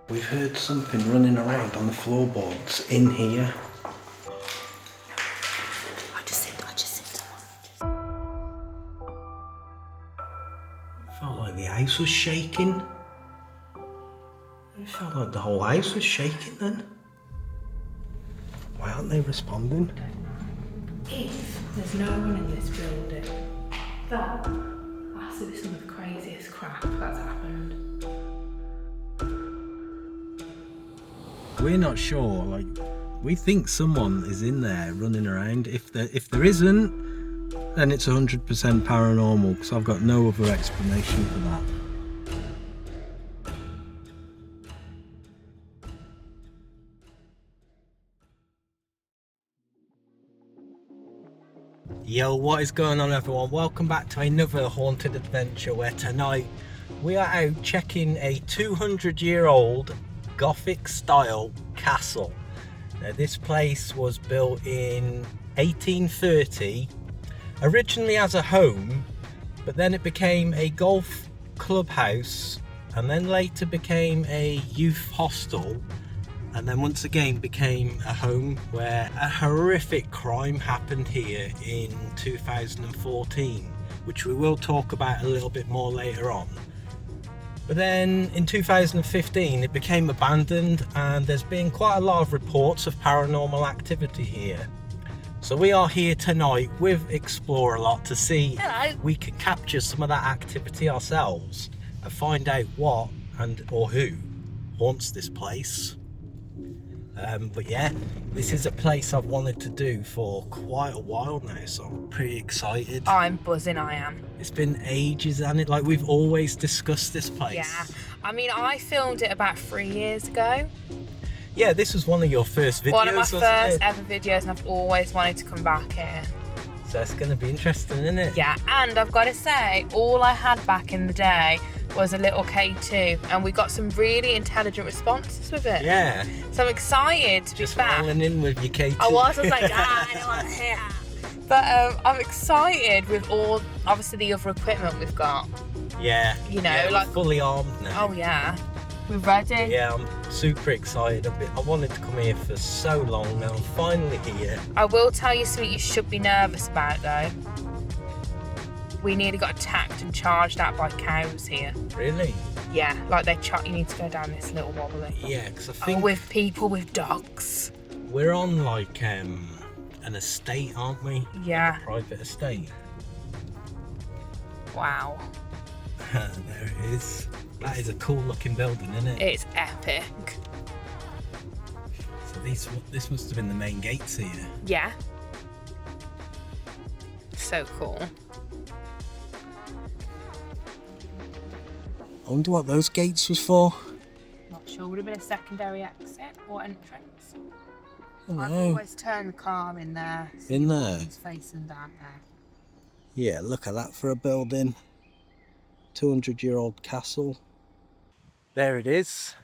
We've heard something running around on the floorboards in here. I just said Felt like the house was shaking. It felt like the whole house was shaking then. Why aren't they responding? If there's no one in this building, that has to be some of the craziest crap that's happened. We're not sure, like, we think someone is in there running around. If there isn't, then it's 100% paranormal, because I've got no other explanation for that. Yo, what is going on everyone? Welcome back to another haunted adventure where tonight we are out checking a 200-year-old gothic-style castle. Now this place was built in 1830, originally as a home, but then it became a golf clubhouse and then later became a youth hostel. And then once again became a home where a horrific crime happened here in 2014, which we will talk about a little bit more later on. But then in 2015 it became abandoned, and there's been quite a lot of reports of paranormal activity here. So we are here tonight with Explore a Lot to see if we can capture some of that activity ourselves and find out what or who haunts this place. But yeah, this is a place I've wanted to do for quite a while now, so I'm pretty excited. I'm buzzing, I am. It's been ages, hasn't it? Like, we've always discussed this place. Yeah, I mean, I filmed it about 3 years ago. Yeah, this was one of your first videos, One of my wasn't first it? ever videos, and I've always wanted to come back here. So it's going to be interesting, isn't it? Yeah, and I've got to say, all I had back in the day was a little K2, and we got some really intelligent responses with it. Yeah. So I'm excited to Just be back. rolling in with your K2. I was like, I don't want to hear. But I'm excited with all, obviously, the other equipment we've got. Yeah. You know, yeah, like- we're fully armed now. Oh yeah, we're ready. Yeah, I'm super excited. I wanted to come here for so long now. I'm finally here. I will tell you something you should be nervous about though. We nearly got attacked and charged at by cows here. Really? Yeah, like you need to go down this little wobbly. Yeah, because I think With people with dogs. we're on like an estate, aren't we? Yeah. Private estate. Wow. There it is. That is a cool looking building, isn't it? It's epic. So this must have been the main gates here. Yeah. So cool. I wonder what those gates was for. Not sure. Would have been a secondary exit or entrance. I I've don't know. always turned the car in there. In there? It's facing down there. Yeah, look at that for a building. 200-year-old castle. There it is.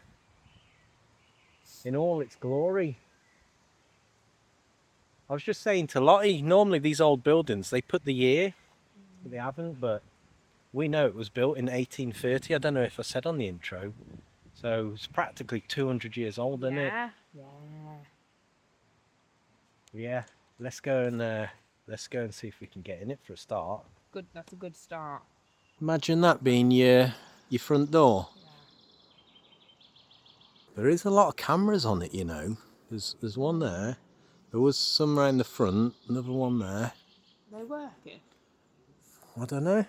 In all its glory. I was just saying to Lottie, normally these old buildings, they put the year, but they haven't, but we know it was built in 1830. I don't know if I said on the intro. So it's practically 200 years old, isn't it? Yeah. Yeah. Let's go and see if we can get in it for a start. Good. That's a good start. Imagine that being your front door. Yeah. There is a lot of cameras on it, you know. There's one there. There was some around the front, another one there. They working? I don't know.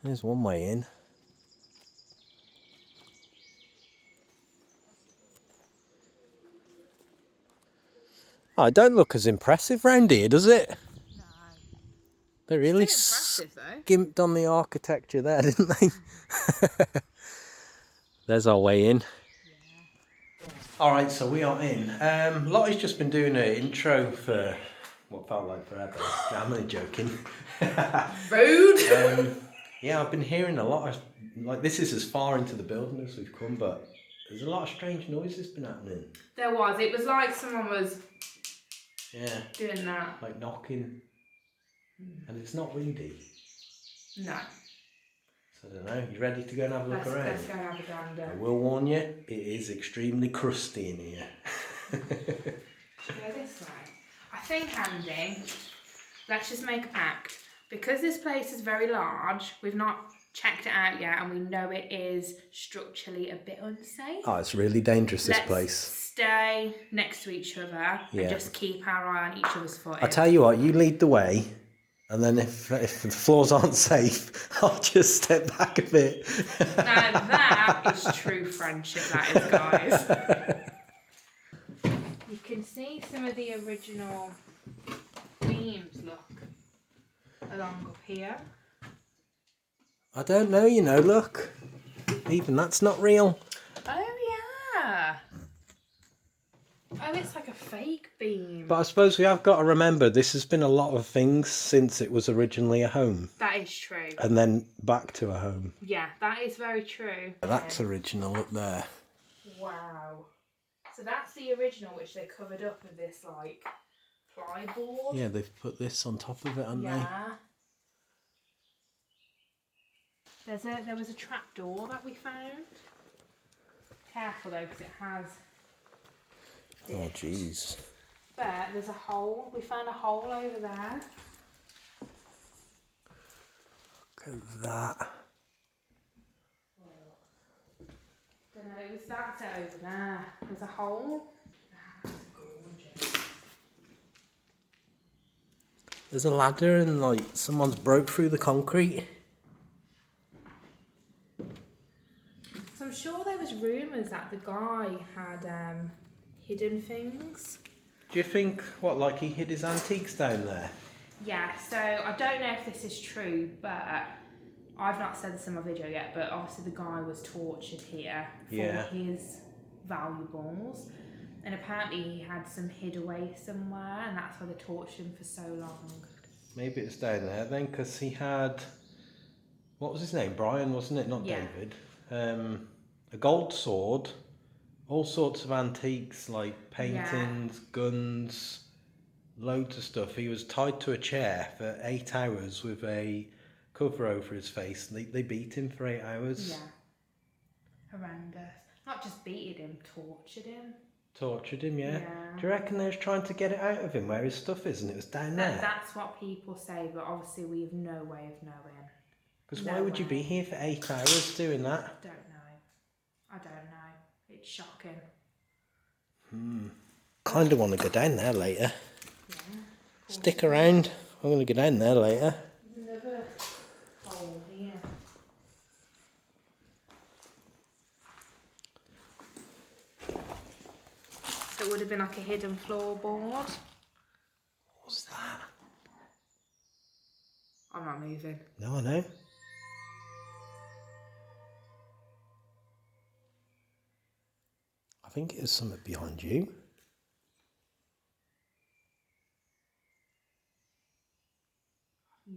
There's one way in. Oh, it don't look as impressive round here, does it? No. They really Impressive though. skimped on the architecture there, didn't they? There's our way in. Yeah. Alright, so we are in. Lottie's just been doing an intro for what felt like forever. No, I'm only joking. Rude. Yeah, I've been hearing a lot of, like, this is as far into the building as we've come, but there's a lot of strange noises been happening. There was. It was like someone was Yeah. doing that. Like knocking. And it's not windy. No. So I don't know. You ready to go and have a look around? Let's go and have a gander. I will warn you, it is extremely crusty in here. Should we go this way? I think, Andy, let's just make a pact. Because this place is very large, we've not checked it out yet, and we know it is structurally a bit unsafe. Oh, it's really dangerous, this place. Stay next to each other and just keep our eye on each other's foot. I'll tell you what, you lead the way, and then if the floors aren't safe, I'll just step back a bit. Now that is true friendship, that is, guys. You can see some of the original beams, look, along up here. I don't know, you know, look. Even that's not real. Oh, yeah. Oh, it's like a fake beam. But I suppose we have got to remember, this has been a lot of things since it was originally a home. That is true. And then back to a home. Yeah, that is very true. That's original up there. Wow. So that's the original, which they covered up with this, like, plyboard. Yeah, they've put this on top of it, haven't they? There was a trapdoor that we found. Careful though, because it has. Oh, jeez. But there's a hole. We found a hole over there. Look at that. Don't know. That's it over there. There's a hole. That's gorgeous. There's a ladder and like someone's broke through the concrete. So I'm sure there was rumours that the guy had hidden things. Do you think, what, like he hid his antiques down there? Yeah, so I don't know if this is true, but I've not sent this in my video yet, but obviously the guy was tortured here for his valuables. And apparently he had some hid away somewhere, and that's why they tortured him for so long. Maybe it's down there then, because he had, what was his name? Brian, wasn't it? Not David. A gold sword, all sorts of antiques like paintings, guns, loads of stuff. He was tied to a chair for 8 hours with a cover over his face. They beat him for 8 hours. Yeah. Horrendous. Not just beated him, tortured him. Tortured him, yeah. Do you reckon they was trying to get it out of him where his stuff is and it was down there? That's what people say, but obviously we have no way of knowing. Because why would you be here for 8 hours doing that? I don't know. It's shocking. Kind of want to go down there later. Yeah. Stick around. I'm going to go down there later. There's another hole here. So it would have been like a hidden floorboard. What's that? I'm not moving. No, I know. I think it was something behind you.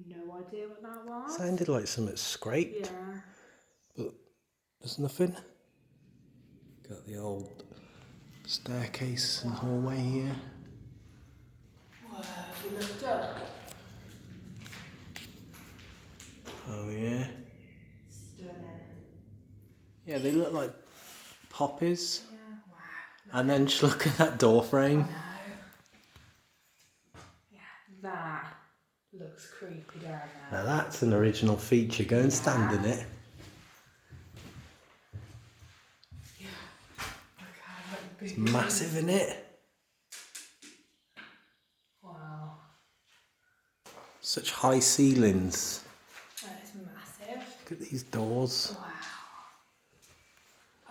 No idea what that was. Sounded like something scraped. Yeah. But there's nothing. Got the old staircase and hallway here. Wow, you looked up. Oh yeah. Stunning. Yeah, they look like poppies. Yeah, wow. And then just look at that door frame. I know. Yeah, that looks creepy down there. Now that's an original feature. Go and stand in it. Yeah. Okay, It's massive, isn't it? Wow. Such high ceilings. That is massive. Look at these doors. Wow.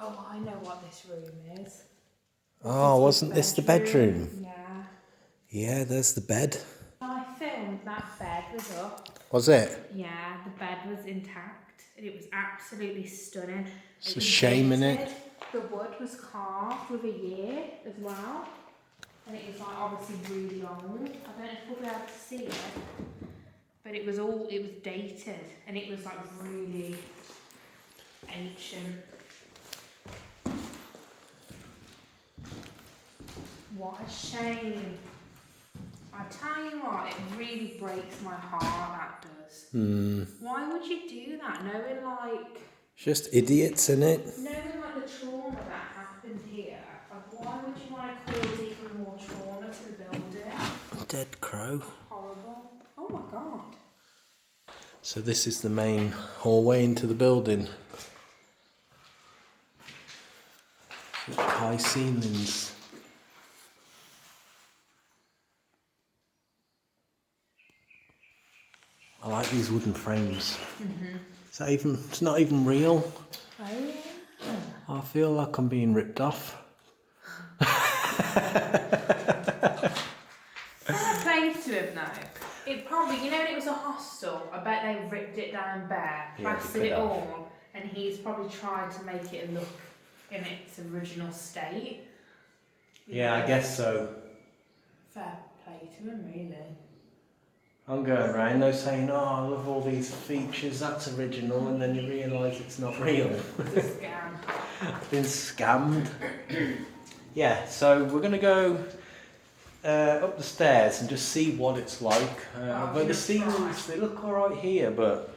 Oh, I know what this room is. Oh, wasn't this the bedroom? Yeah. Yeah, there's the bed. I filmed that bed was up. Was it? Yeah, the bed was intact and it was absolutely stunning. It's a shame, innit? The wood was carved with a year as well. And it was like obviously really old. I don't know if we'll be able to see it. But it was dated and it was like really ancient. What a shame. I I tell you what, it really breaks my heart, that does. Why would you do that? Knowing like... Just idiots, innit? Knowing like the trauma that happened here, like why would you want to cause even more trauma to the building? Dead crow. Horrible. Oh my god. So this is the main hallway into the building. High ceilings. I like these wooden frames. Is that even? It's not even real. Oh yeah. I feel like I'm being ripped off. Fair play to him though. It probably, you know, when it was a hostel, I bet they ripped it down bare, plastered it all, and he's probably tried to make it look in its original state. Yeah, I guess so. Fair play to him, really. I'm going around though saying, oh, I love all these features, that's original, and then you realise it's not real. It's a scam. I've been scammed. Yeah, so we're going to go up the stairs and just see what it's like. But the ceilings, they look alright here, but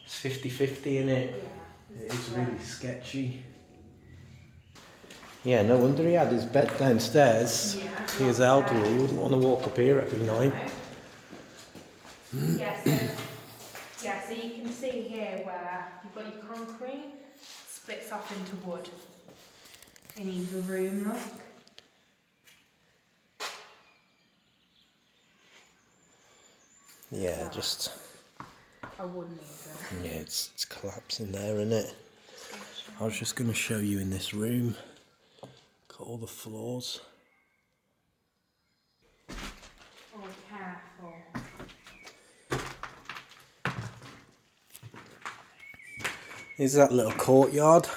it's 50-50 in it. Yeah, It is really sketchy. Yeah, no wonder he had his bed downstairs. Yeah. He was elderly, he wouldn't want to walk up here every night. Yeah, so you can see here where you've got your concrete, splits off into wood in either room, look. Yeah, just... I wouldn't either. Yeah, it's collapsing there, isn't it? I was just going to show you in this room. Got all the floors. Oh, careful. Is that little courtyard?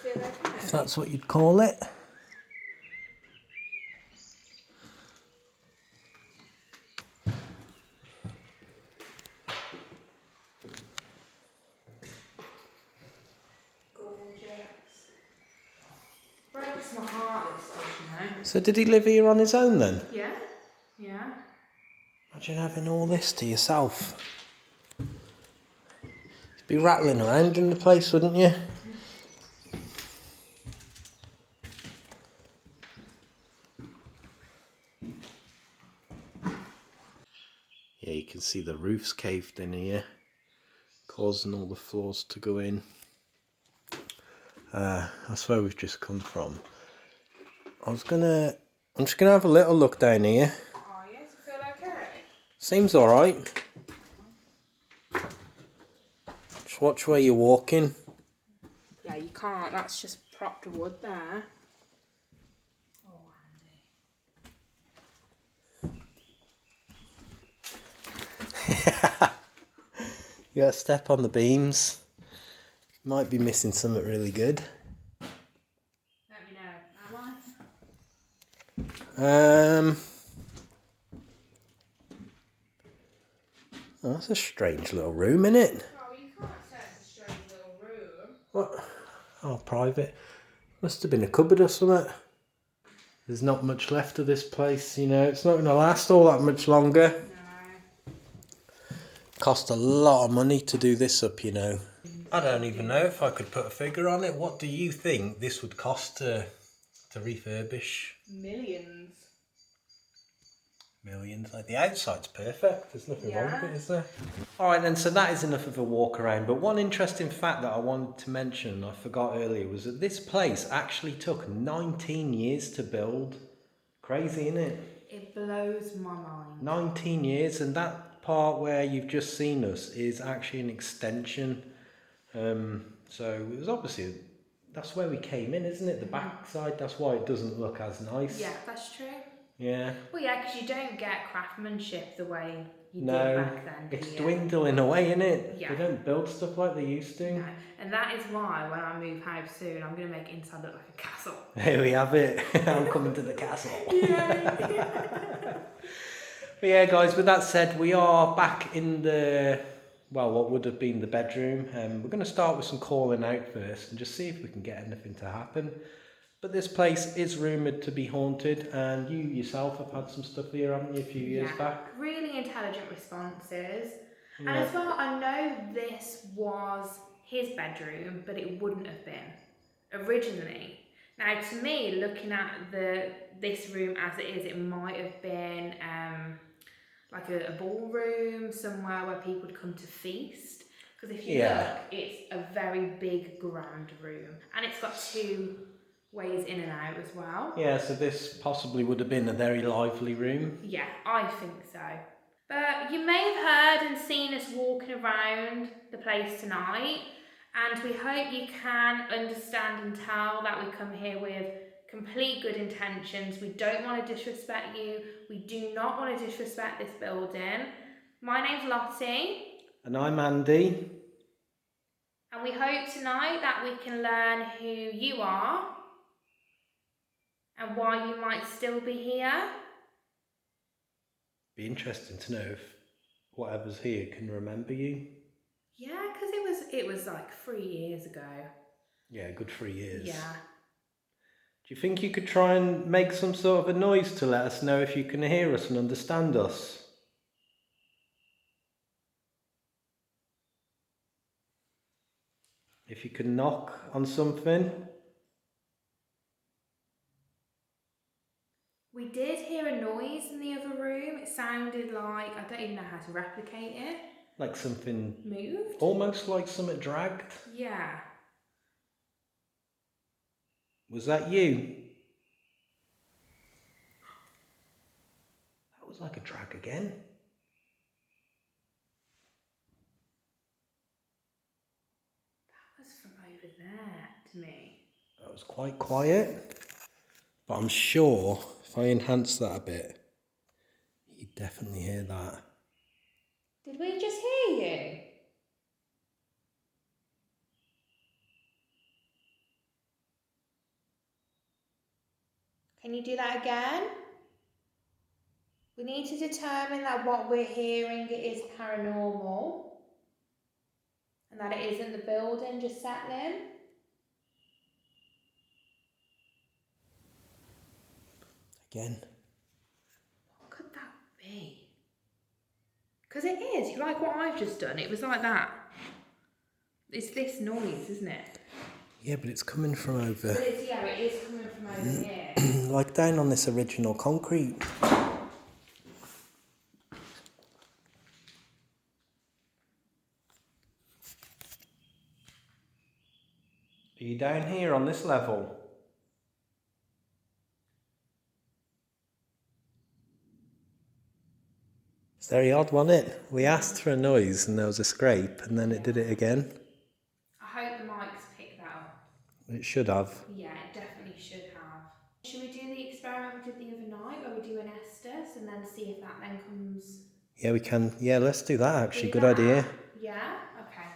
If that's what you'd call it. Breaks my heart, this stuff, you know. So did he live here on his own then? Yeah, yeah. Imagine having all this to yourself. You'd be rattling around in the place, wouldn't you? Yeah, you can see the roof's caved in here, causing all the floors to go in. That's where we've just come from. I'm just gonna have a little look down here. Oh, yes, you feel okay? Seems alright. Just watch where you're walking. Yeah, you can't. That's just propped wood there. Oh, You gotta step on the beams. Might be missing something really good. Let me know. Am I? Oh, that's a strange little room, isn't it? Oh, you can't say it's a strange little room. What? Oh, private. Must have been a cupboard or something. There's not much left of this place, you know. It's not going to last all that much longer. No. Cost a lot of money to do this up, you know. I don't even know if I could put a figure on it. What do you think this would cost to refurbish? Millions. Millions. Like the outside's perfect. There's nothing wrong with it, is there? Alright then, so that is enough of a walk around. But one interesting fact that I wanted to mention, I forgot earlier, was that this place actually took 19 years to build. Crazy, isn't it? It blows my mind. 19 years, and that part where you've just seen us is actually an extension. So it was obviously, that's where we came in, isn't it? The back side, that's why it doesn't look as nice. Yeah, that's true. Yeah. Well, yeah, because you don't get craftsmanship the way you did No, back then. it's dwindling away, isn't it? Yeah. They don't build stuff like they used to. No. And that is why when I move house soon, I'm going to make inside look like a castle. Here we have it. I'm coming to the castle. Yeah. But yeah, guys, with that said, we are back in the, well, what would have been the bedroom. We're going to start with some calling out first and just see if we can get anything to happen. But this place is rumoured to be haunted, and you yourself have had some stuff here, haven't you, a few years back? Really intelligent responses. Yeah. And as well, I know this was his bedroom, but it wouldn't have been originally. Now, to me, looking at this room as it is, it might have been like a ballroom, somewhere where people would come to feast. Because if you look, it's a very big, grand room. And it's got 2 ways in and out as well. Yeah, so this possibly would have been a very lively room. Yeah, I think so. But you may have heard and seen us walking around the place tonight, and we hope you can understand and tell that we come here with complete good intentions. We don't want to disrespect you. We do not want to disrespect this building. My name's Lottie. And I'm Andy. And we hope tonight that we can learn who you are and why you might still be here. Be interesting to know if whatever's here can remember you. Yeah, because it was like 3 years ago. Yeah, a good 3 years. Yeah. Do you think you could try and make some sort of a noise to let us know if you can hear us and understand us? If you can knock on something? We did hear a noise in the other room. It sounded like, I don't even know how to replicate it. Like something moved? Almost like something dragged? Yeah. Was that you? That was like a drag again. That was from over there to me. That was quite quiet. But I'm sure if I enhance that a bit, you'd definitely hear that. Did we just hear you? Can you do that again? We need to determine that what we're hearing is paranormal and that it isn't the building just settling. Again. What could that be? Because it is, like what I've just done, it was like that. It's this noise, isn't it? Yeah, but it's coming from over... But it is coming from over here. like down on this original concrete. Are you down here on this level? It's very odd, wasn't it? We asked for a noise and there was a scrape and then it did it again. I hope the mics pick that up. It should have. Yeah, it definitely should have. Should we do the experiment we did the other night where we do an Estes and then see if that then comes... Yeah, we can. Yeah, let's do that actually. Good idea. Yeah? Okay.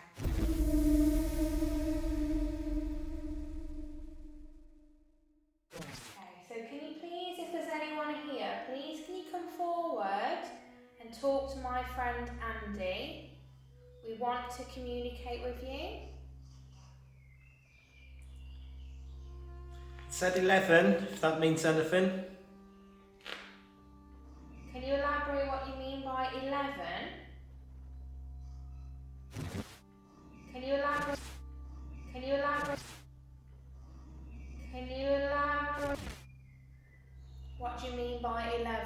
Okay, so can you please, if there's anyone here, please can you come forward and talk to my friend Andy? We want to communicate with you. It said 11, if that means anything. Can you elaborate what you mean by 11? Can you elaborate? Can you elaborate? Can you elaborate? What do you mean by 11?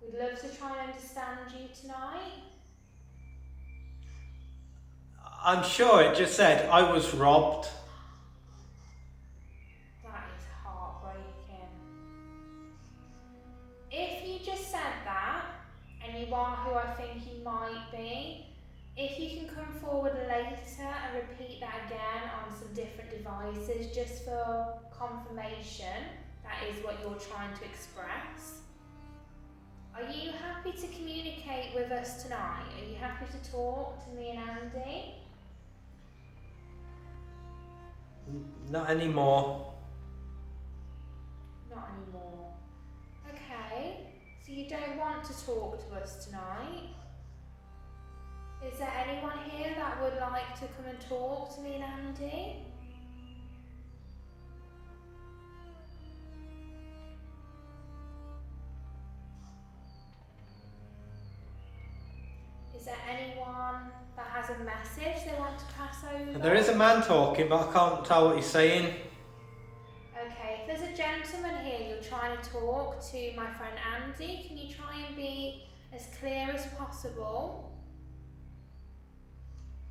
We'd love to try and understand you tonight. I'm sure it just said I was robbed. That is heartbreaking. If you just said that, and you are who I think you might be, if you can come forward later and repeat that again on some different devices, just for confirmation that is what you're trying to express. Are you happy to communicate with us tonight? Are you happy to talk to me and Andy? Not anymore. Not anymore. Okay, so you don't want to talk to us tonight? Is there anyone here that would like to come and talk to me and Andy? a message they want to pass over. There is a man talking, but I can't tell what he's saying. Okay, if there's a gentleman here, you're trying to talk to my friend Andy, can you try and be as clear as possible?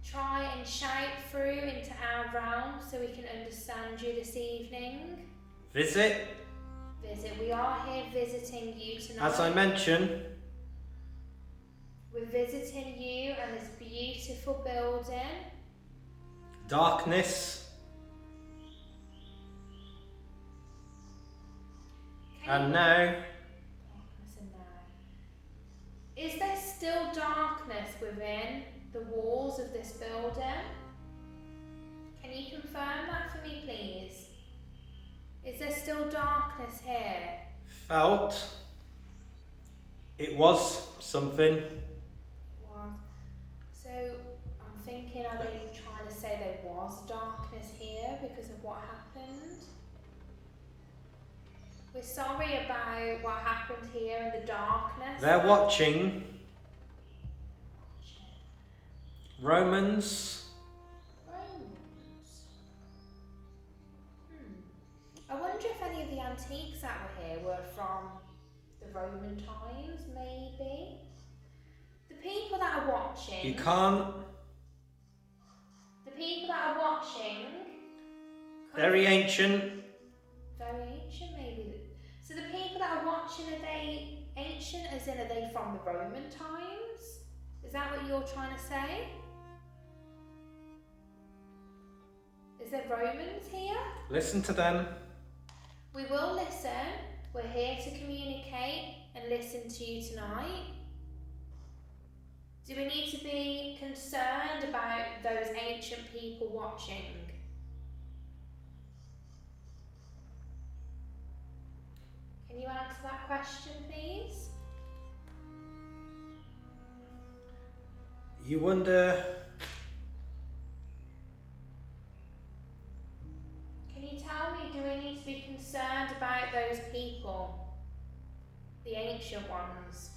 Try and shout through into our realm so we can understand you this evening. Visit. We are here visiting you tonight. As I mentioned. We're visiting you and this beautiful building. Darkness. And now. Darkness and now. Is there still darkness within the walls of this building? Can you confirm that for me, please? Is there still darkness here? Felt. It was something. It was. So I'm thinking, are they trying to say there was darkness here because of what happened? We're sorry about what happened here in the darkness. They're watching. Romans. I wonder if any of the antiques that were here were from the Roman times, maybe. The people that are watching. You can't. The people that are watching. Very ancient. Very ancient, maybe. So the people that are watching, are they ancient as in are they from the Roman times? Is that what you're trying to say? Is there Romans here? Listen to them. We will listen. We're here to communicate and listen to you tonight. Do we need to be concerned about those ancient people watching? Can you answer that question, please? You wonder. Can you tell me, do we need to be concerned about those people? The ancient ones?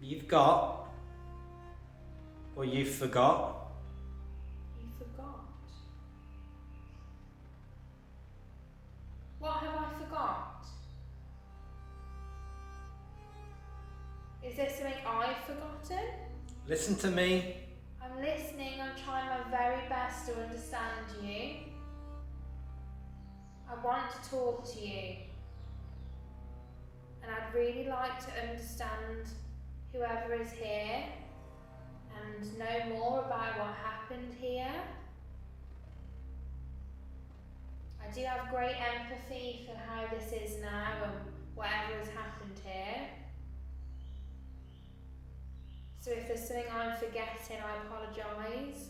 You've got. Or you forgot. You forgot. What have I forgot? Is there something I've forgotten? Listen to me. I'm listening, I'm trying my very best to understand you. I want to talk to you. And I'd really like to understand whoever is here and know more about what happened here. I do have great empathy for how this is now and whatever has happened here. So if there's something I'm forgetting, I apologise.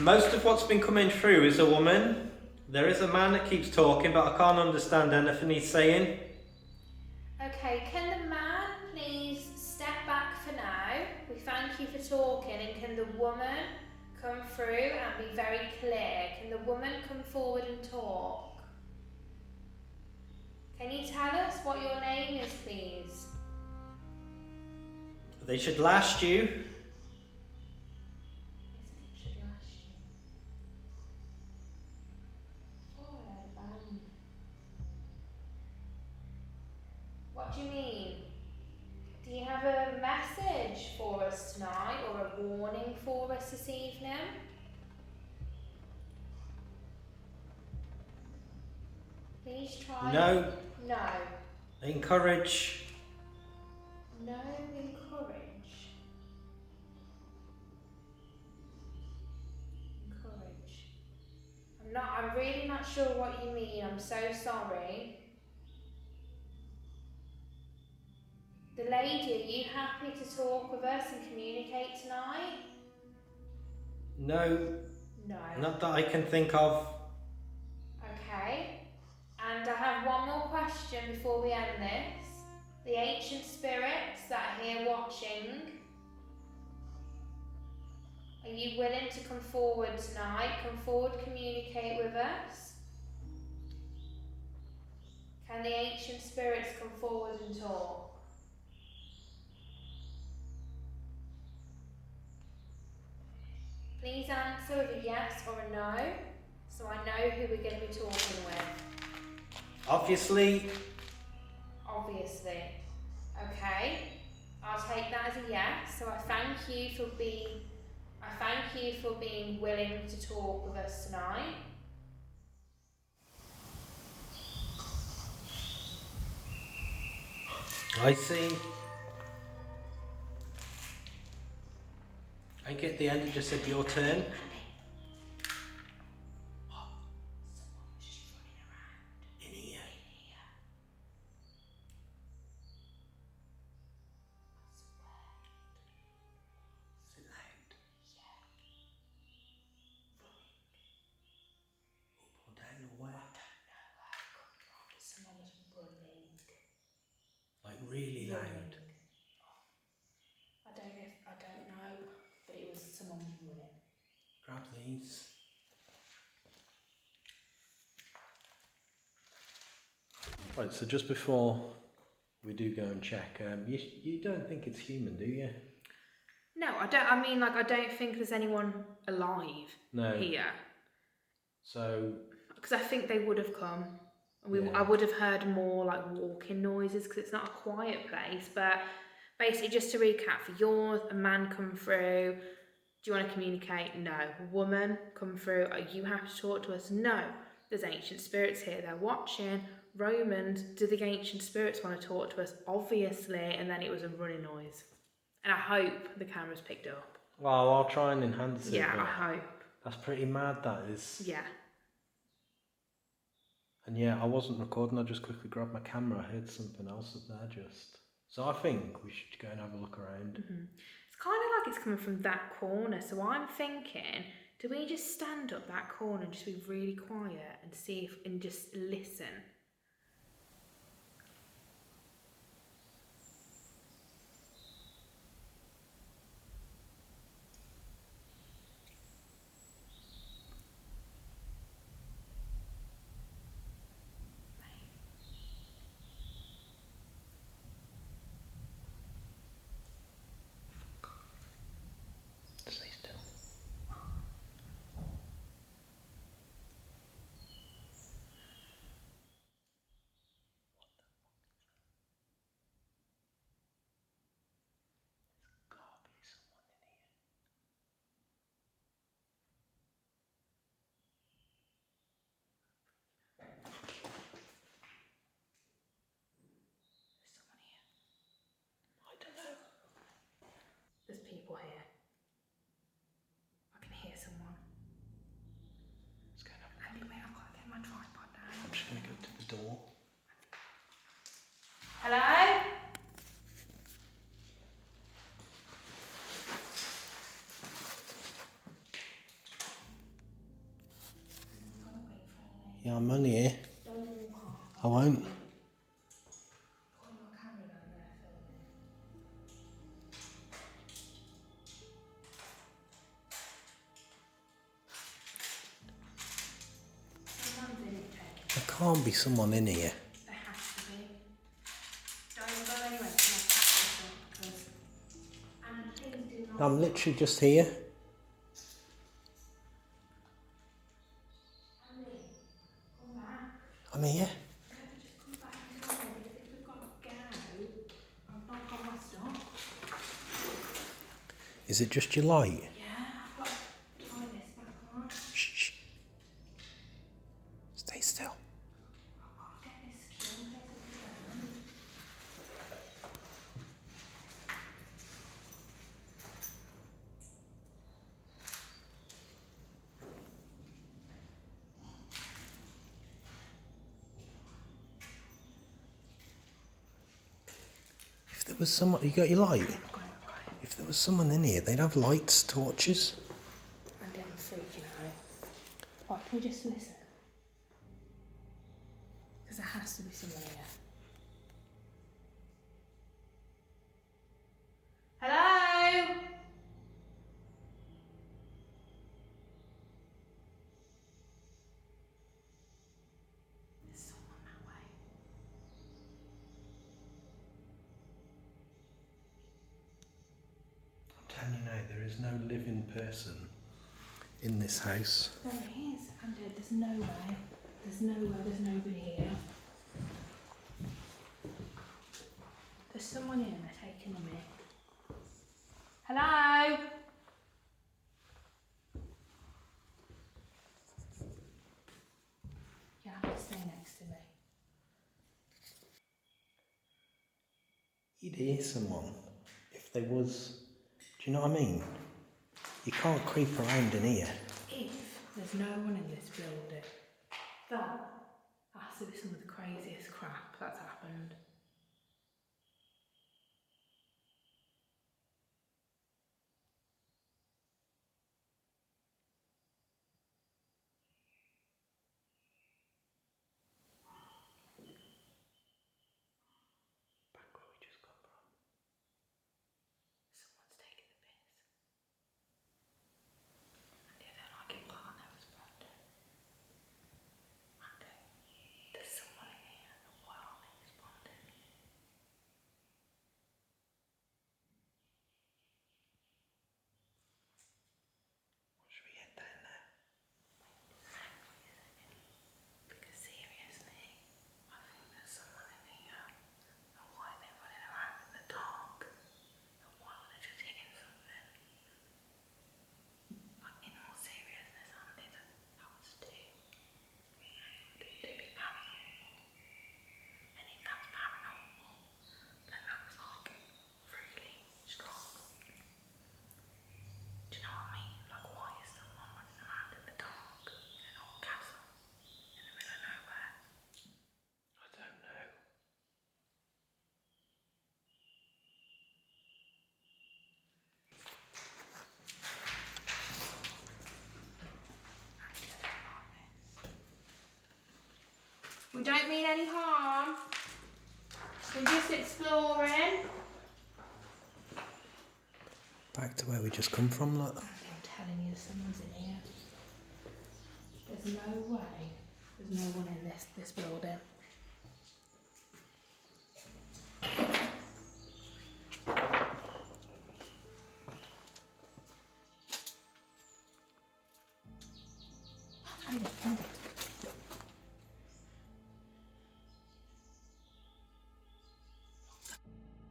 Most of what's been coming through is a woman. There is a man that keeps talking, but I can't understand anything he's saying. Okay, can the man please step back for now? We thank you for talking, and can the woman come through and be very clear? Can the woman come forward and talk? Can you tell us what your name is, please? They should last you. What do you mean? Do you have a message for us tonight or a warning for us this evening? Please try. No. No. Encourage. No, encourage. Encourage. I'm really not sure what you mean. I'm so sorry. The lady, are you happy to talk with us and communicate tonight? No. No. Not that I can think of. Okay. And I have one more question before we end this. The ancient spirits that are here watching, are you willing to come forward tonight? Come forward, communicate with us? Can the ancient spirits come forward and talk? Please answer with a yes or a no, so I know who we're going to be talking with. Obviously. Obviously. Okay. I'll take that as a yes. So I thank you for being willing to talk with us tonight. I see. I think at the end it just said your turn. Someone was just running around In here. Is it loud? Yeah. Up or down or where? I don't know where it come from, but someone was running. Like really loud. I don't know, but it was someone was running. Grab these. Right, so just before we do go and check, you don't think it's human, do you? No, I don't. I mean, like, I don't think there's anyone alive here. So. Because I think they would have come. Yeah. I would have heard more like walking noises because it's not a quiet place. But basically, just to recap, for yours, a man come through. Do you want to communicate? No. Woman come through. Are you happy to talk to us? No. There's ancient spirits here. They're watching. Romans, do the ancient spirits want to talk to us? Obviously. And then it was a running noise. And I hope the camera's picked up. Well, I'll try and enhance it. Yeah, I hope. That's pretty mad, that is. Yeah. And yeah, I wasn't recording, I just quickly grabbed my camera, I heard something else up there just. So I think we should go and have a look around. Mm-hmm. It's kind of like it's coming from that corner, so I'm thinking, do we just stand up that corner and just be really quiet and see if, and just listen? Stay still. There's people here. I can hear someone. Let's go and have a look. Anyway, I've got to get my tripod down. I'm just going to go to the door. Hello? Yeah, I'm only here. Don't walk off. I won't. Put your camera down there, filming. Someone's in it, Jake. There can't be someone in here. There has to be. Don't go anywhere till I catch this up, because... And please do not... I'm literally just here. Andy, come back. I'm here. No, just come back and tell me, because if we've got to go, I've not got my stuff. Is it just your light? Yeah, I've got to tie this back on. Shh. Stay still. I've got to get this secure in case it goes. If there was someone, you got your light? If there was someone in here, they'd have lights, torches. Andy, I'm freaking out. Right, can we just listen? Because there has to be someone here. Hello? There's someone that way. is no living person in this house. There is, and there's no way. There's nobody here. There's someone in there taking a mic. Hello? You have to stay next to me. You'd hear someone if there was, do you know what I mean? You can't creep around in here. If there's no one in this building, that has to be some of the craziest crap that's happened. Back where we just got from. Someone's taking the piss. And yeah, they're like, it can't have responded. And there's someone in here, and why aren't they responding? Should we head down there? Because seriously, I think there's someone in here, and why are they running around in the dark? And why are they just hitting something? Like, in all seriousness, Andy, that was too paranormal. And if that's paranormal, then that's like really strong. Do you know what I mean? Like, why is someone running around in the dark in an old castle in the middle of nowhere? I don't know. We don't mean any harm. We're just exploring. Back to where we just come from, look. I'm telling you, someone's in here. There's no way. There's no one in this building.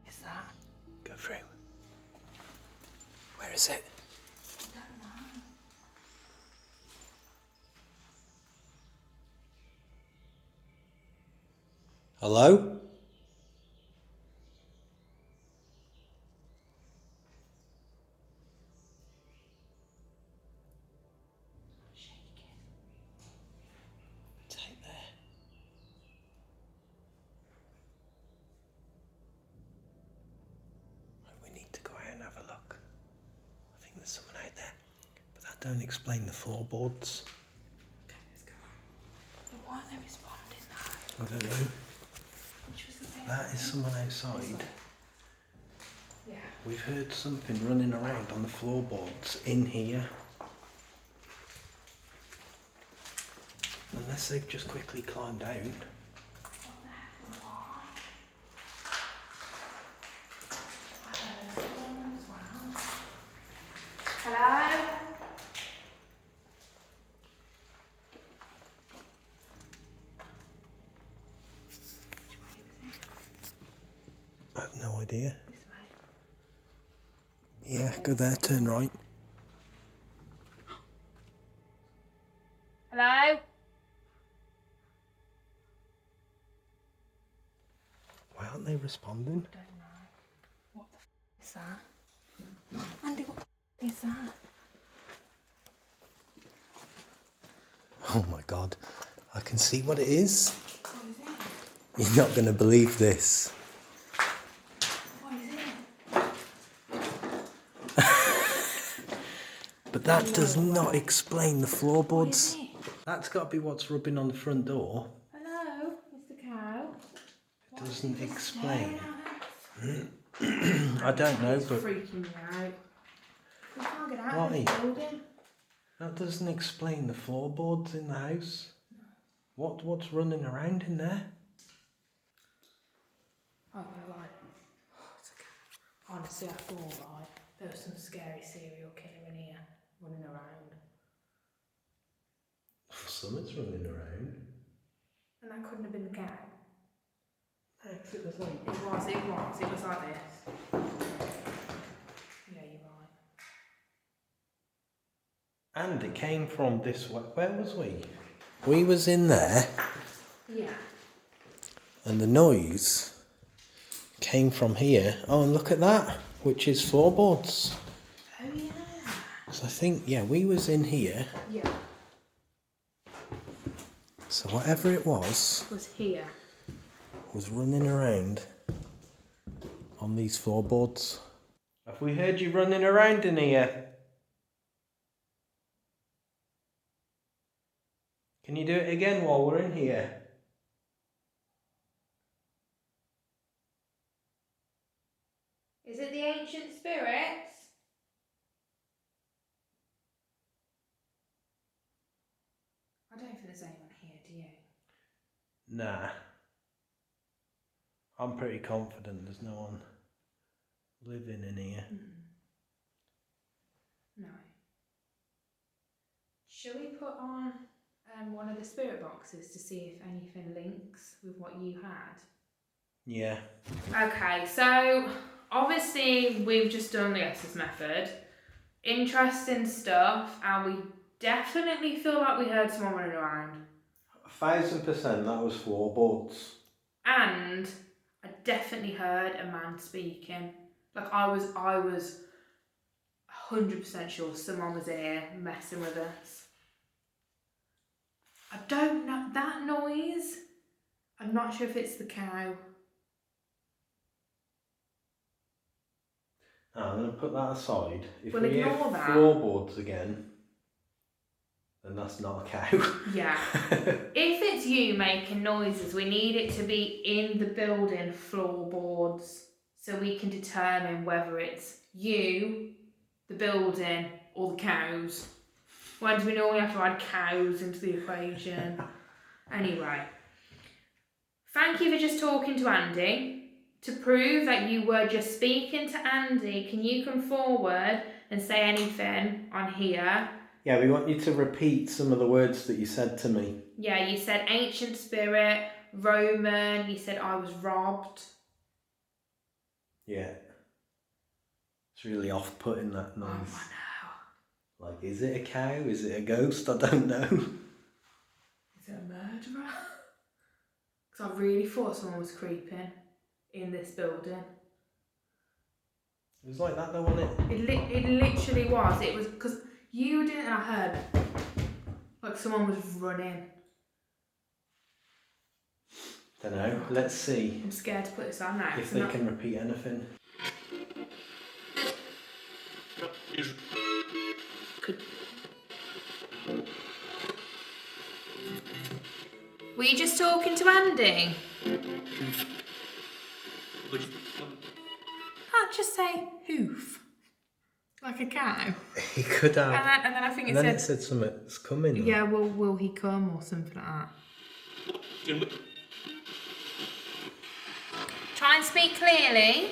Is that? Go through. Where is it? I don't know. Hello? Shaking. Take there. Right, we need to go out and have a look. I think there's someone out there. But that don't explain the floorboards. Okay, let's go. But why aren't they responding now? I don't know. Which was the thing? That is someone outside. Yeah. We've heard something running around on the floorboards in here. Unless they've just quickly climbed out. What the heck? Why? I heard someone as well. Hello? I have no idea. This way. Yeah, go there, turn right. Hello? Why aren't they responding? I don't know. What the f is that? Andy, what the f is that? Oh my god, I can see what it is. What is it? You're not going to believe this. What is it? But that does not explain the What is floorboards. it? That's got to be what's rubbing on the front door. Hello, Mr. Cow. It doesn't explain. Staring I don't know, It's but freaking me out. We can't get out Why? of this building. that doesn't explain the floorboards in the house. What's running around in there? Oh, no, like, it's okay. Honestly, I thought, right, There was some scary serial killer in here, running around. Something's running around. And that couldn't have been the cow. No, 'cause it was like... It was like this. Yeah, you're right. And it came from this way. Where was we? We was in there. Yeah. And the noise came from here. Oh, and look at that, which is floorboards. Oh, yeah. So I think, yeah, we was in here. Yeah. So whatever it was here. was running around on these floorboards. Have we heard you running around in here? Can you do it again while we're in here? Is it the ancient spirits? I don't think there's anyone here, do you? Nah. I'm pretty confident there's no one living in here. No. Shall we put on one of the spirit boxes to see if anything links with what you had? Yeah. Okay, so obviously we've just done the Estes method. Interesting stuff, and we definitely feel like we heard someone running around. 1000% that was floorboards. And I definitely heard a man speaking. Like I was 100% sure someone was in here messing with us. I don't know, that noise, I'm not sure if it's the cow. I'm going to put that aside. If We'll we hear ignore that. floorboards again, then that's not a cow. Yeah. If it's you making noises, we need it to be in the building floorboards so we can determine whether it's you, the building, or the cows. When do we normally have to add cows into the equation? Anyway, thank you for just talking to Andy. To prove that you were just speaking to Andy, can you come forward and say anything on here? Yeah, we want you to repeat some of the words that you said to me. Yeah, you said ancient spirit, Roman, you said I was robbed. Yeah. It's really off-putting, that noise. Oh, I know. Like, is it a cow? Is it a ghost? I don't know. Is it a murderer? Because I really thought someone was creeping in this building. It was like that though, wasn't it? It literally was. It was because you were doing it and I heard like someone was running. Don't know. Let's see. I'm scared to put this on now. If they can repeat anything. Were you just talking to Andy? Can't just say hoof. Like a cow. He could have. And then I think it said something's coming. Yeah, will he come or something like that. Try and speak clearly.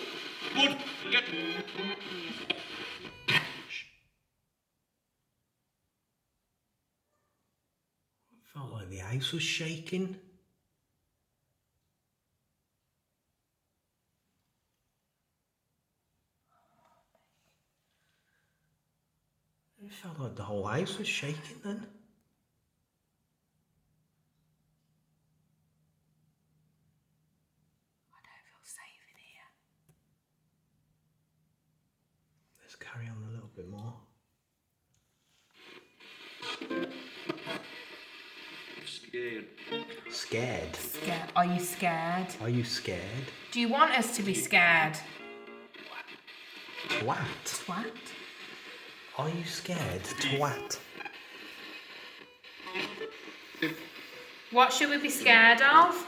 Felt like the house was shaking. It felt like the whole house was shaking then. I don't feel safe in here. Let's carry on a little bit more. Scared. Scared. Are you scared? Are you scared? Do you want us to be scared? Twat. Twat? Are you scared? Twat. What should we be scared of?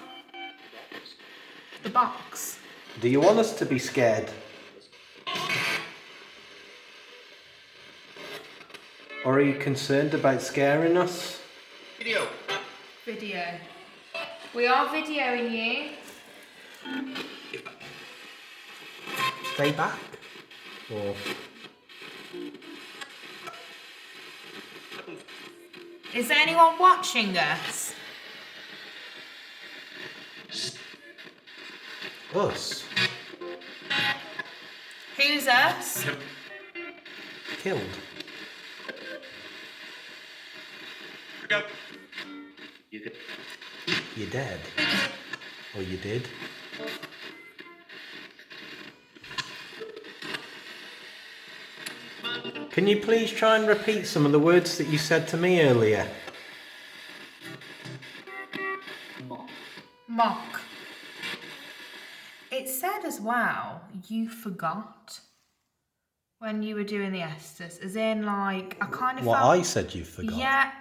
The box. Do you want us to be scared? Or are you concerned about scaring us? Video. We are videoing you. Stay back. Or Is there anyone watching us? Us? Who's us? Killed. You're dead. Or you did. Can you please try and repeat some of the words that you said to me earlier? Mock. It said as well, you forgot when you were doing the Estes, as in like, I kind of What felt... I said you forgot? Yeah,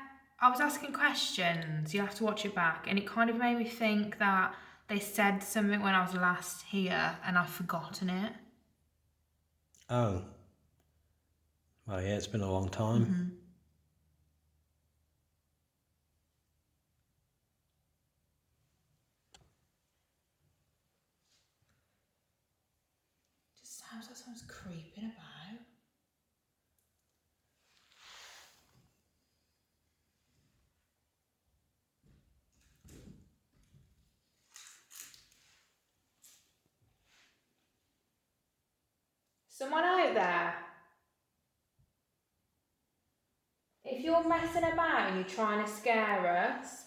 I was asking questions, you have to watch it back, and it kind of made me think that they said something when I was last here and I've forgotten it. Oh. Well, yeah, it's been a long time. Mm-hmm. Just sounds like someone's creeping about. Someone out there? If you're messing about and you're trying to scare us,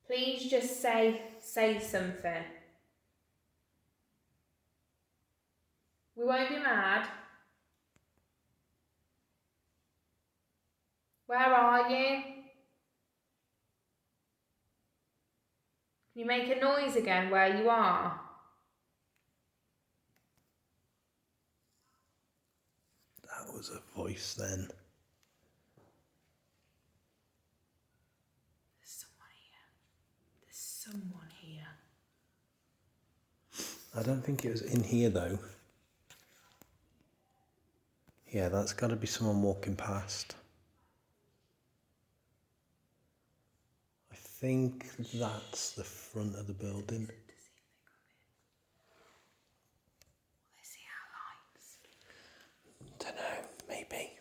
please just say something. We won't be mad. Where are you? Can you make a noise again where you are? That was a voice then. There's someone here. There's someone here. I don't think it was in here though. Yeah, that's got to be someone walking past. I think that's the front of the building. Will they see our lights? Don't know, maybe.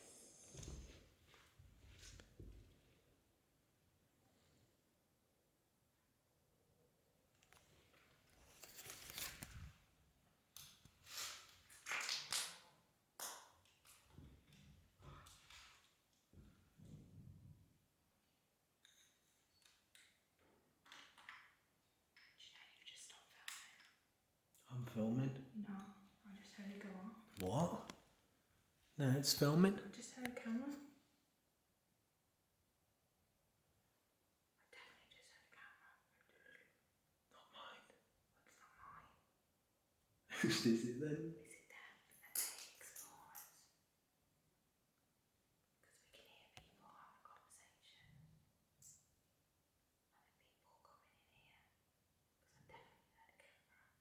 You've just stopped filming. I'm filming. No, I just heard it go off. What? No, it's filming. I just heard a camera. I definitely just heard a camera. Not mine. It's not mine. Whose is it then? Is it them? And they explore us? Because we can hear people having a conversation. And the people coming in here. Because I definitely heard a camera.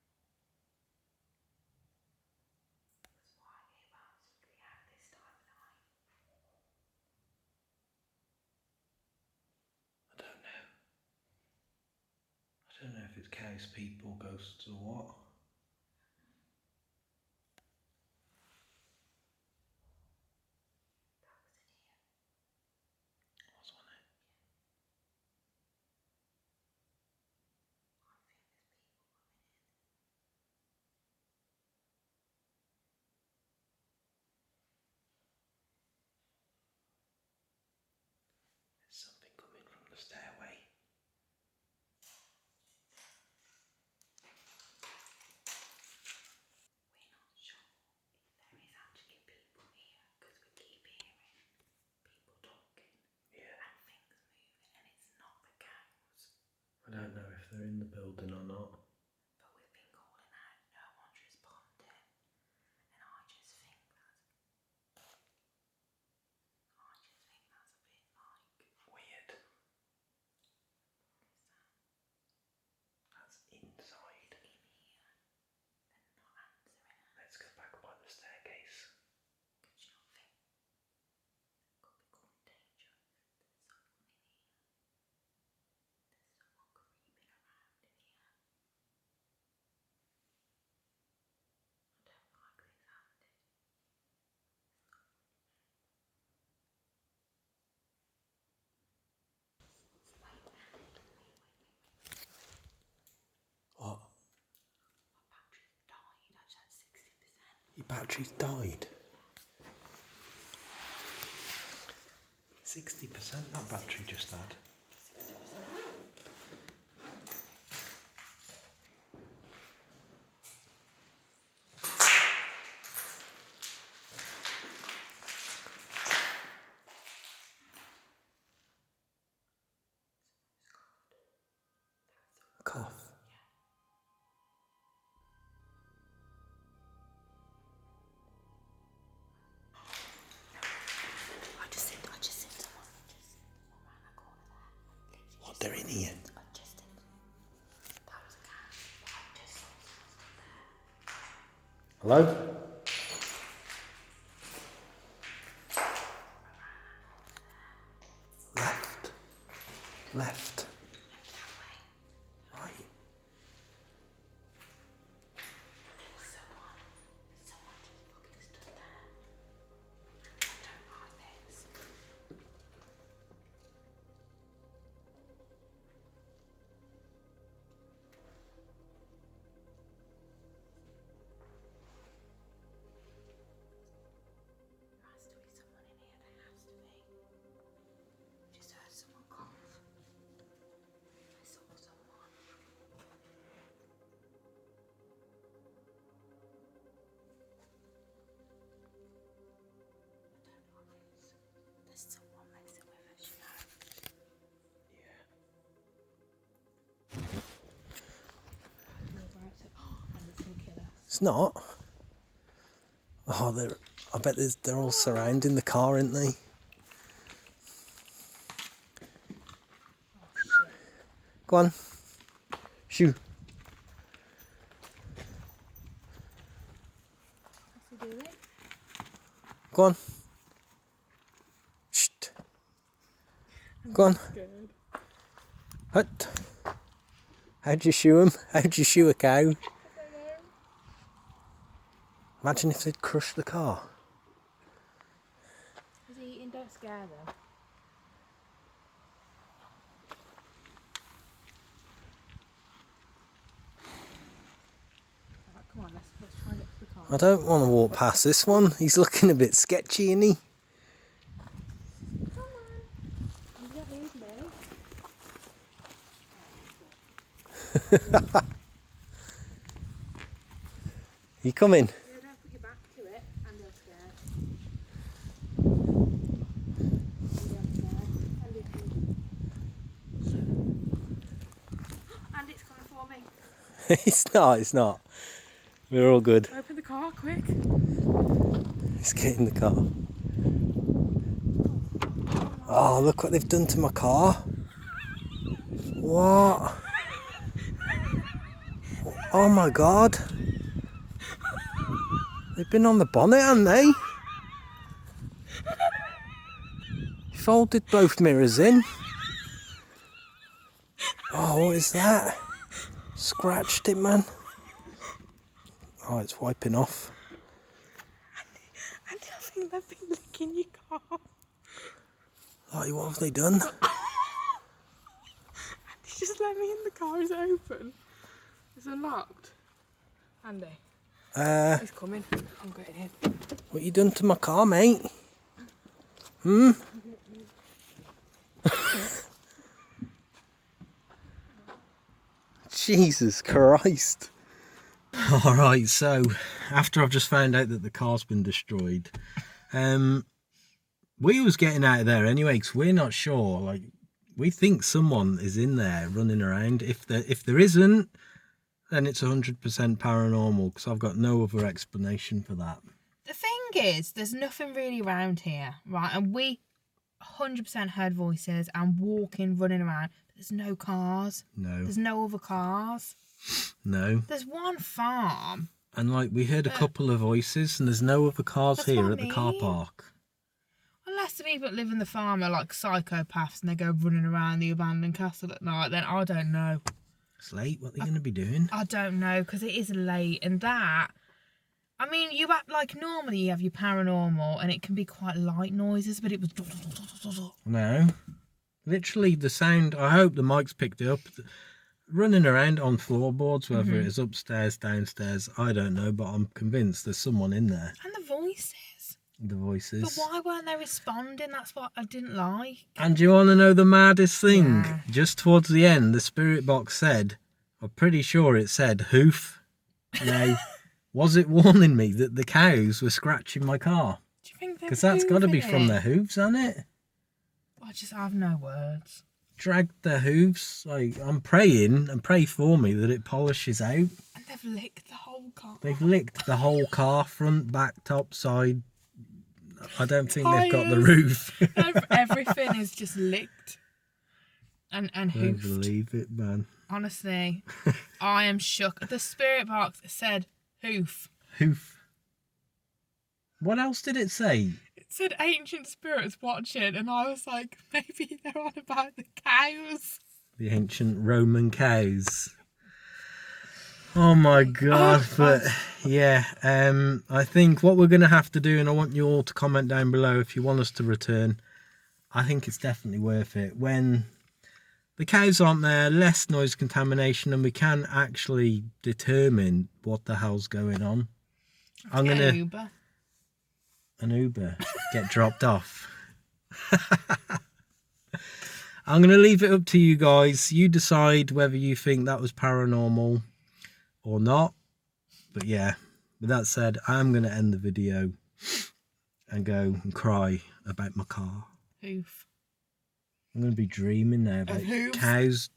Because why whereabouts would we have this time of night? I don't know. I don't know if it's cows, people, ghosts, or what. That was in here. Was, wasn't it? I think there's people coming in. There's something coming from the stairway. We're not sure if there is actually people here because we keep hearing people talking and things moving, and it's not the cows. I don't know if they're in the building or not. But we've been calling out, no one's responding, and I just think that's a bit like Weird. That's inside. in here and not answering us. Let's go back up on the staircase. Could you not think could become danger? There's someone in here. There's someone creeping around in here. Battery's died. 60% that battery just had. Cough. I just seen someone around that corner there. What, they're in here? I just did. That was a cat. I just saw someone there. Hello? Left. Right. Someone just fucking stood there. I don't like this. There has to be someone in here. There has to be. Just heard someone cough. I saw someone. There's someone messing with us, you know. And it's gonna kill us. It's not. Oh, I bet they're all surrounding the car, aren't they? Go on. Shoo. What's he doing? Go on. Shh. Go on. Good. Hut. How'd you shoe him? How'd you shoe a cow? Imagine if they'd crushed the car. Is he eating? Don't scare them. Alright, come on, let's try and get to the car. I don't want to walk past this one. He's looking a bit sketchy, isn't he? Come on. You don't need me. You coming? Yeah, don't put your back to it and they're scared. And it's coming for me. It's not. We're all good. Open the car, quick. Let's get in the car. Oh, look what they've done to my car. What? Oh my god. They've been on the bonnet, haven't they? Folded both mirrors in. Oh, what is that? Scratched it, man. Oh, it's wiping off. And I think they've been licking your car. Like, what have they done? He just let me in, the car is open. It's unlocked. Andy, he's coming. I'm getting in. What you done to my car, mate? Hmm? Jesus Christ. Alright, so after I've just found out that the car's been destroyed, we was getting out of there anyway, because we're not sure. Like, we think someone is in there running around. If there isn't, then it's 100% paranormal, because I've got no other explanation for that. The thing is, there's nothing really around here, right? And we 100% heard voices and walking, running around. But there's no cars. No. There's no other cars. No. There's one farm. And like, we heard a couple of voices, and there's no other cars That's here what at I the car mean. park. Unless the people that live in the farm are like psychopaths and they go running around the abandoned castle at night, then I don't know. It's late. What are they going to be doing? I don't know, because it is late, and that... I mean, you act like normally you have your paranormal and it can be quite light noises, but it was... No. Literally the sound, I hope the mic's picked it up. running around on floorboards, whether it is upstairs, downstairs, I don't know, but I'm convinced there's someone in there. And the voices. The voices. But why weren't they responding? That's what I didn't like. And do you want to know the maddest thing? Yeah. Just towards the end, the spirit box said, I'm pretty sure it said hoof. Now, was it warning me that the cows were scratching my car? Do you think they're Because that's got to be hooving from it? their hooves, hasn't it? I just have no words. Dragged their hooves. Like, I'm praying, and pray for me that it polishes out. And they've licked the whole car. They've licked the whole car, front, back, top, side. I don't think they've got the roof. Everything is just licked and I don't hoofed. believe it, man. Honestly, I am shook. The spirit box said hoof. Hoof. What else did it say? It said ancient spirits watching, and I was like, maybe they're on about the cows. The ancient Roman cows. Oh my god, but yeah, I think what we're going to have to do, and I want you all to comment down below if you want us to return, I think it's definitely worth it. When the cows aren't there, less noise contamination, and we can actually determine what the hell's going on. I'm going to... Uber. An Uber. Get dropped off. I'm going to leave it up to you guys. You decide whether you think that was paranormal or not. But yeah, with that said, I'm going to end the video and go and cry about my car. Hoof. I'm going to be dreaming now about hooves? cows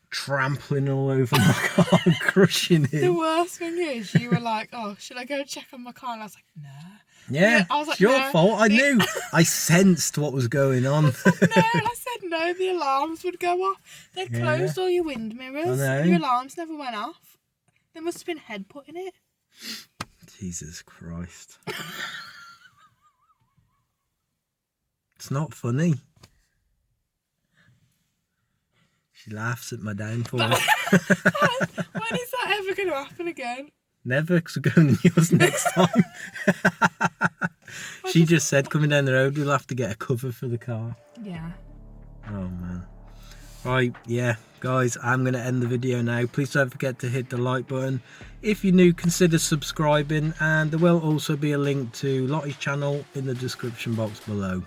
trampling all over my car and crushing it. The worst thing is, you were like, oh, should I go check on my car? And I was like, nah. Yeah, I was like, it's your no. fault. I knew. I sensed what was going on. No, I said no, the alarms would go off. They'd closed all your wind mirrors. I know. Your alarms never went off. There must have been head put in it. Jesus Christ. It's not funny. She laughs at my downfall. When is that ever going to happen again? Never, because we're going to yours next time. She just said, coming down the road, we'll have to get a cover for the car. Yeah. Oh, man. Right, yeah. Guys, I'm going to end the video now. Please don't forget to hit the like button. If you're new, consider subscribing. And there will also be a link to Lottie's channel in the description box below.